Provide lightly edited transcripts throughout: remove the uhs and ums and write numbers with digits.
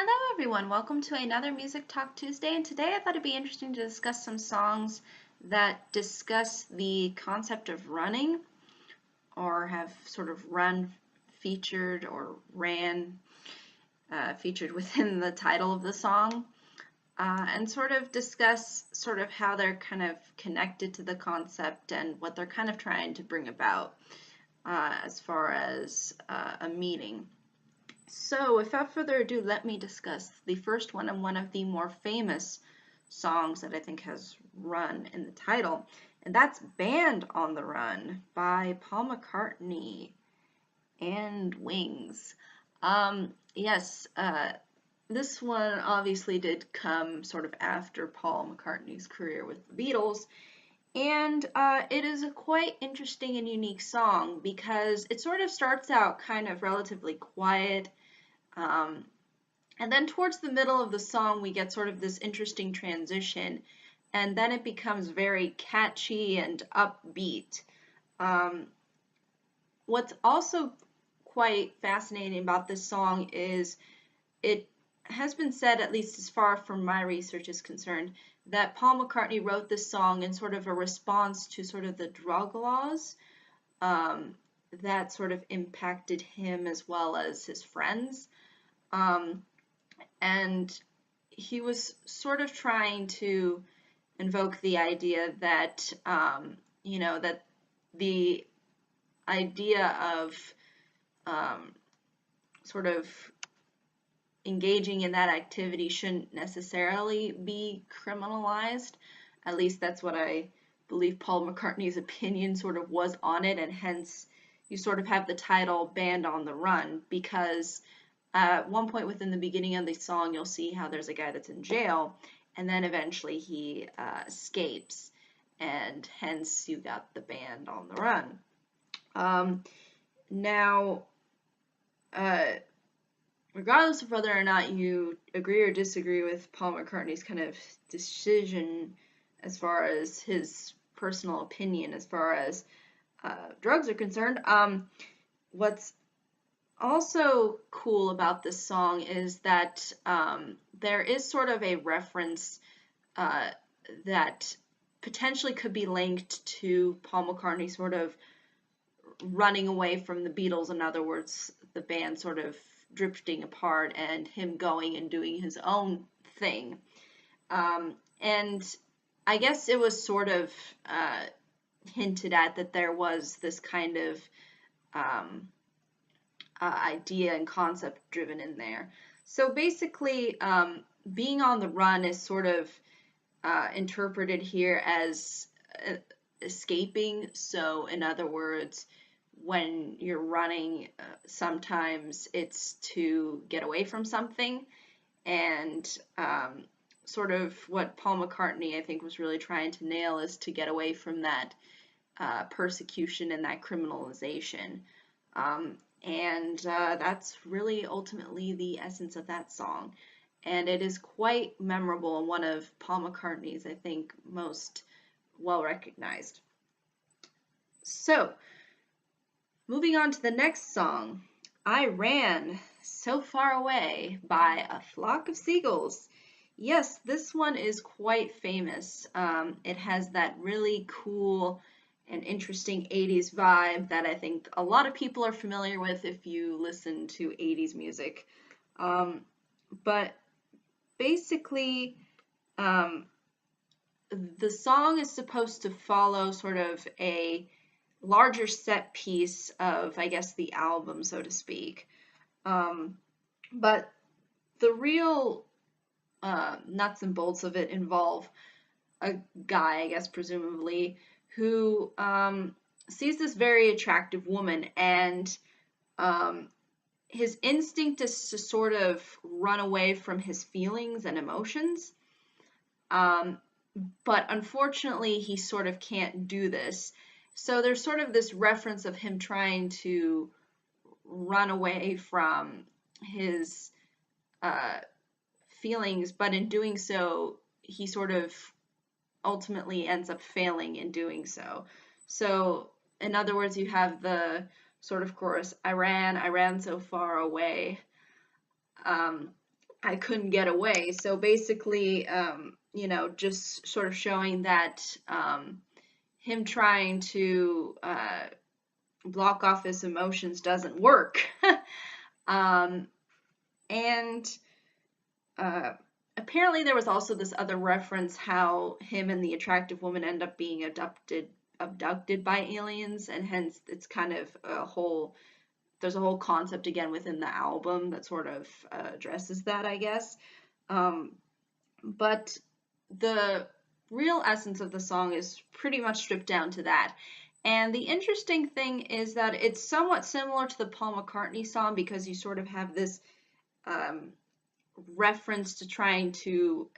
Hello everyone, welcome to another Music Talk Tuesday, and today I thought it'd be interesting to discuss some songs that discuss the concept of running, or have sort of run featured or ran featured within the title of the song, and sort of discuss sort of how they're kind of connected to the concept and what they're kind of trying to bring about as far as a meaning. So, without further ado, let me discuss the first one and one of the more famous songs that I think has run in the title, and that's Band on the Run by Paul McCartney and Wings. Yes, this one obviously did come sort of after Paul McCartney's career with the Beatles, and it is a quite interesting and unique song because it sort of starts out kind of relatively quiet. And then towards the middle of the song, we get sort of this interesting transition, and then it becomes very catchy and upbeat. What's also quite fascinating about this song is it has been said, at least as far from my research is concerned, that Paul McCartney wrote this song in sort of a response to sort of the drug laws that sort of impacted him as well as his friends. And he was sort of trying to invoke the idea that, that the idea of sort of engaging in that activity shouldn't necessarily be criminalized. At least that's what I believe Paul McCartney's opinion sort of was on it, and hence you sort of have the title Band on the Run, because at one point within the beginning of the song, you'll see how there's a guy that's in jail, and then eventually he escapes, and hence you got the band on the run. Now, regardless of whether or not you agree or disagree with Paul McCartney's kind of decision as far as his personal opinion as far as drugs are concerned, what's also cool about this song is that there is sort of a reference that potentially could be linked to Paul McCartney sort of running away from the Beatles. In other words, the band sort of drifting apart and him going and doing his own thing. And I guess it was sort of hinted at that there was this kind of idea and concept driven in there. So basically, being on the run is sort of interpreted here as escaping. So in other words, when you're running, sometimes it's to get away from something, and sort of what Paul McCartney I think was really trying to nail is to get away from that persecution and that criminalization. And that's really ultimately the essence of that song. And it is quite memorable and one of Paul McCartney's, I think, most well recognized. So, moving on to the next song, I Ran So Far Away by A Flock of Seagulls. Yes, this one is quite famous. It has that really cool and interesting 80s vibe that I think a lot of people are familiar with if you listen to 80s music. But basically, the song is supposed to follow sort of a larger set piece of, I guess, the album, so to speak. But the real nuts and bolts of it involve a guy, I guess, presumably, who sees this very attractive woman, and his instinct is to sort of run away from his feelings and emotions. But unfortunately, he sort of can't do this. So there's sort of this reference of him trying to run away from his feelings, but in doing so, he sort of ultimately ends up failing in doing so. So, in other words, you have the sort of chorus, I ran so far away. I couldn't get away. So basically, you know, just sort of showing that him trying to block off his emotions doesn't work. um, and apparently there was also this other reference how him and the attractive woman end up being abducted by aliens, and hence it's kind of there's a whole concept again within the album that sort of addresses that, I guess. But the real essence of the song is pretty much stripped down to that. And the interesting thing is that it's somewhat similar to the Paul McCartney song, because you sort of have this reference to trying to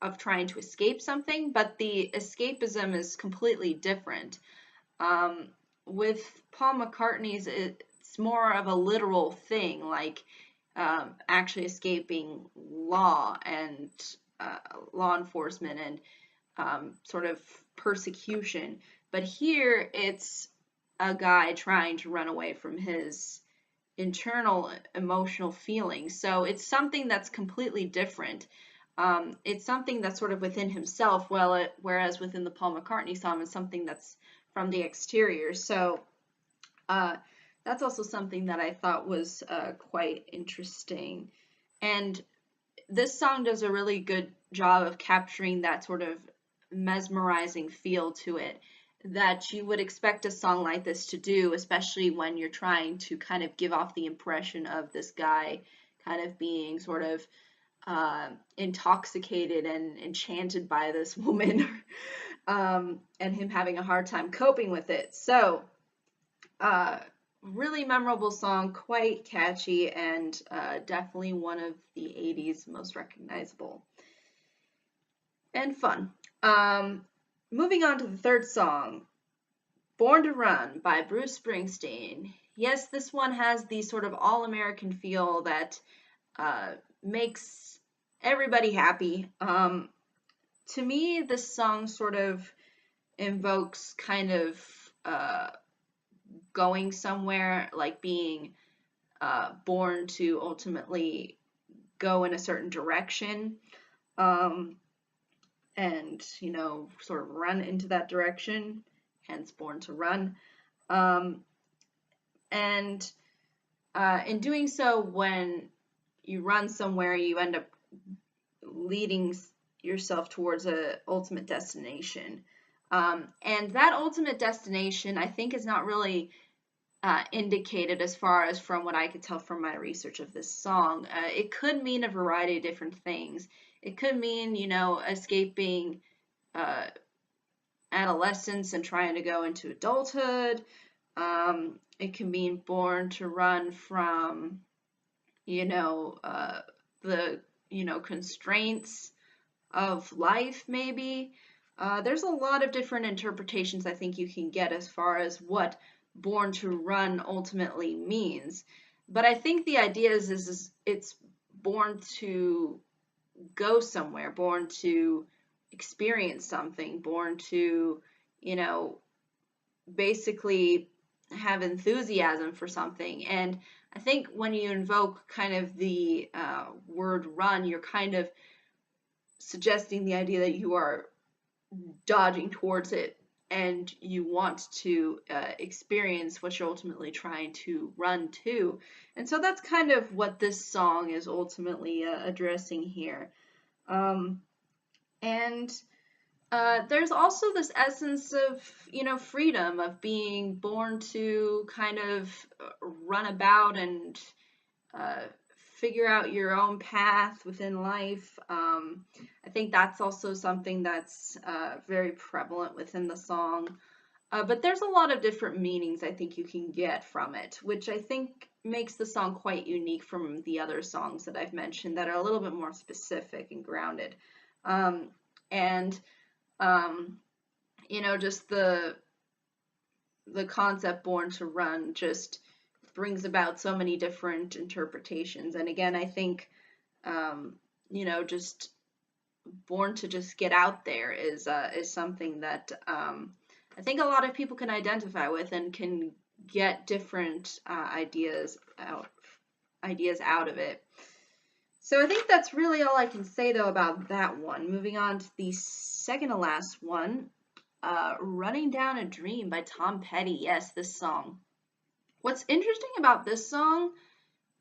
escape something, but the escapism is completely different. With Paul McCartney's, it's more of a literal thing, like actually escaping law and law enforcement and sort of persecution. But here it's a guy trying to run away from his internal emotional feelings. So it's something that's completely different. It's something that's sort of within himself, whereas within the Paul McCartney song, it's something that's from the exterior. So that's also something that I thought was quite interesting. And this song does a really good job of capturing that sort of mesmerizing feel to it that you would expect a song like this to do, especially when you're trying to kind of give off the impression of this guy kind of being sort of intoxicated and enchanted by this woman, and him having a hard time coping with it. So, really memorable song, quite catchy, and definitely one of the 80s most recognizable and fun. Moving on to the third song, Born to Run by Bruce Springsteen. Yes, this one has the sort of all-American feel that makes everybody happy. To me, this song sort of invokes kind of going somewhere, like being born to ultimately go in a certain direction. And, you know, sort of run into that direction, hence Born to Run. And in doing so, when you run somewhere, you end up leading yourself towards a ultimate destination. And that ultimate destination, I think, is not really indicated as far as from what I could tell from my research of this song. It could mean a variety of different things. It could mean, you know, escaping adolescence and trying to go into adulthood. It can mean born to run from, you know, the, you know, constraints of life, maybe. There's a lot of different interpretations I think you can get as far as what born to run ultimately means. But I think the idea is it's born to go somewhere, born to experience something, born to, you know, basically have enthusiasm for something. And I think when you invoke kind of the word run, you're kind of suggesting the idea that you are dodging towards it and you want to experience what you're ultimately trying to run to. And so that's kind of what this song is ultimately addressing here. And there's also this essence of, you know, freedom, of being born to kind of run about and figure out your own path within life. I think that's also something that's very prevalent within the song. But there's a lot of different meanings I think you can get from it, which I think makes the song quite unique from the other songs that I've mentioned that are a little bit more specific and grounded. And you know, just the concept born to run just brings about so many different interpretations. And again, I think you know, just born to just get out there is something that I think a lot of people can identify with and can get different ideas out of it. So I think that's really all I can say, though, about that one. Moving on to the second to last one, Running Down a Dream by Tom Petty. Yes, this song. What's interesting about this song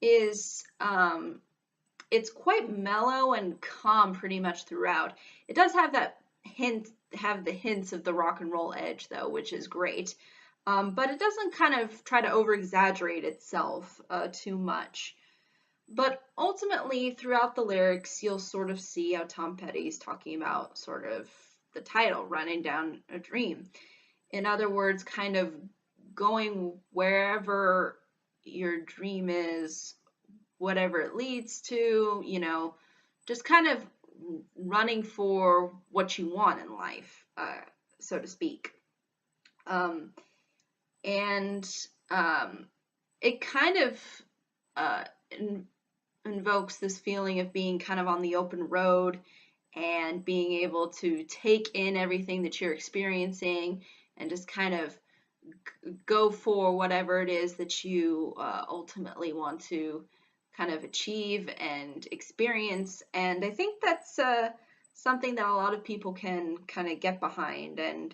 is it's quite mellow and calm pretty much throughout. It does have the hints of the rock and roll edge, though, which is great. But it doesn't kind of try to over-exaggerate itself too much. But ultimately, throughout the lyrics, you'll sort of see how Tom Petty's talking about sort of the title, Running Down a Dream. In other words, kind of going wherever your dream is, whatever it leads to, you know, just kind of running for what you want in life, so to speak. It kind of invokes this feeling of being kind of on the open road and being able to take in everything that you're experiencing and just kind of go for whatever it is that you ultimately want to kind of achieve and experience. And I think that's something that a lot of people can kind of get behind and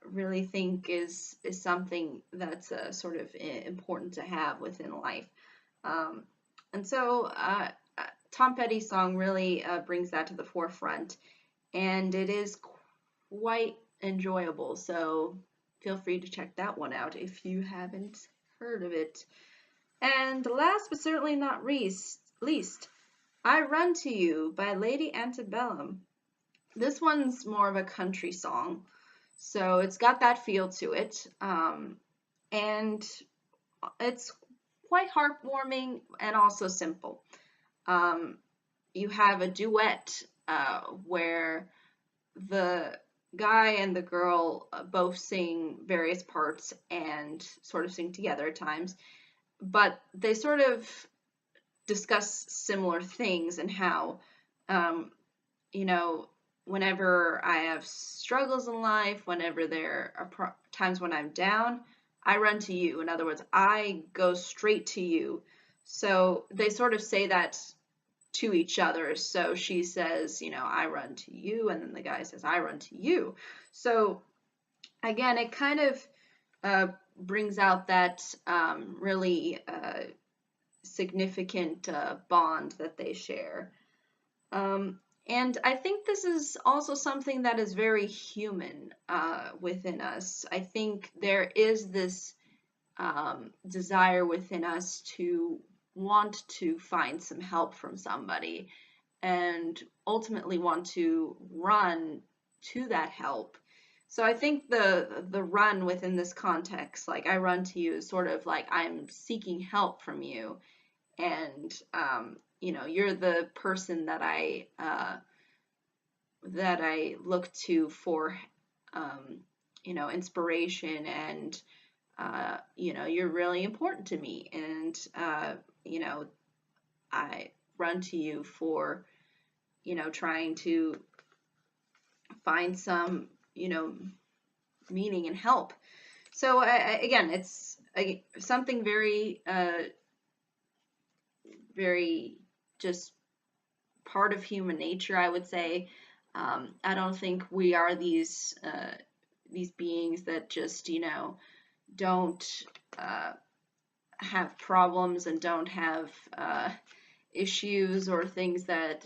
really think is something that's sort of important to have within life. And so Tom Petty's song really brings that to the forefront, and it is quite enjoyable. So feel free to check that one out if you haven't heard of it. And last but certainly not least, I Run to You by Lady Antebellum. This one's more of a country song, so it's got that feel to it, and it's quite heartwarming and also simple. You have a duet where the guy and the girl both sing various parts and sort of sing together at times, but they sort of discuss similar things and how, you know, whenever I have struggles in life, whenever there are times when I'm down, I run to you. In other words, I go straight to you. So they sort of say that to each other. So she says, you know, I run to you, and then the guy says, I run to you. So again, it kind of brings out that really significant bond that they share. And I think this is also something that is very human within us. I think there is this desire within us to want to find some help from somebody and ultimately want to run to that help. So I think the run within this context, like I run to you, is sort of like I'm seeking help from you, and you know, you're the person that I look to for you know, inspiration, and you know, you're really important to me, and you know, I run to you for, you know, trying to find some, you know, meaning and help. So again, it's something very very just part of human nature, I would say. I don't think we are these beings that just, you know, don't have problems and don't have issues or things that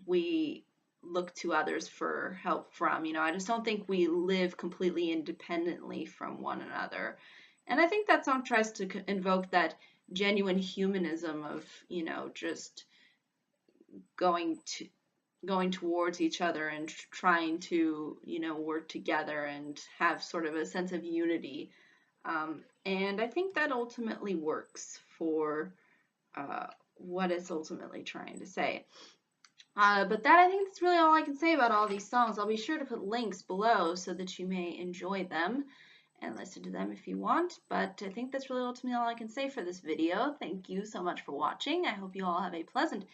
we look to others for help from. You know, I just don't think we live completely independently from one another. And I think that song tries to invoke that genuine humanism of, you know, just going towards each other and trying to, you know, work together and have sort of a sense of unity. And I think that ultimately works for what it's ultimately trying to say. But that, I think, that's really all I can say about all these songs. I'll be sure to put links below so that you may enjoy them and listen to them if you want. But I think that's really ultimately all I can say for this video. Thank you so much for watching. I hope you all have a pleasant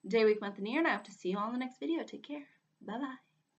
day, week, month, and year, and I hope to see you all in the next video. Take care. Bye-bye.